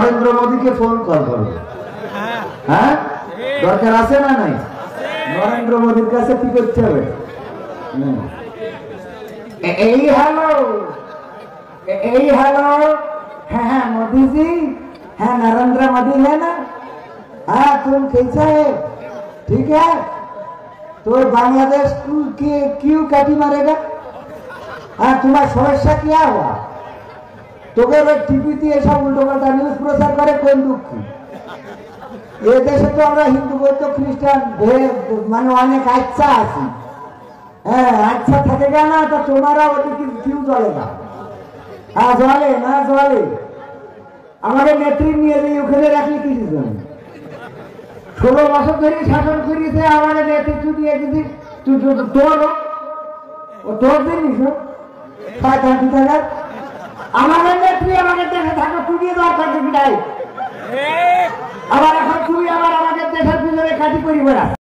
নরেন্দ্র মোদীকে phone call করবে। হ্যাঁ, দরকার আছে না নাই? নরেন্দ্র মোদীর কাছে কি করতে হবে? এই হ্যালো, এই হ্যালো, হ্যাঁ हाँ मोदी जी, हाँ नरेंद्र मोदी है ना? हाँ तुम कैसा है? ठीक है? तो बांग्लादेश क्यों काटी मारेगा? हाँ तुम्हारा समस्या क्या हुआ? तो टीवी ऐसा उल्टो पाल्टा न्यूज प्रचार करे कोई दुख की? ये देशे तो আমরা হিন্দু বৌদ্ধ খ্রিস্টান মানে অনেক আচ্ছা আছি। হ্যাঁ আচ্ছা থাকেগা না তো তোমারা ওদিকে কিউ চলেগা? হ্যাঁ জলে না জলে আমাদের নেত্রী নিয়ে যে ওখানে রাখলে কিছু জন্য 16 বছর ধরে শাসন করিয়েছে আমাদের নেতৃত্ব দিয়ে যদি তোর জিনিস আমাদের নেত্রী আমাদের দেশে থাকো তুমি দরকার নাই আবার এখন তুমি আবার আমাদের দেশের পিছনে কাটি করিবে না।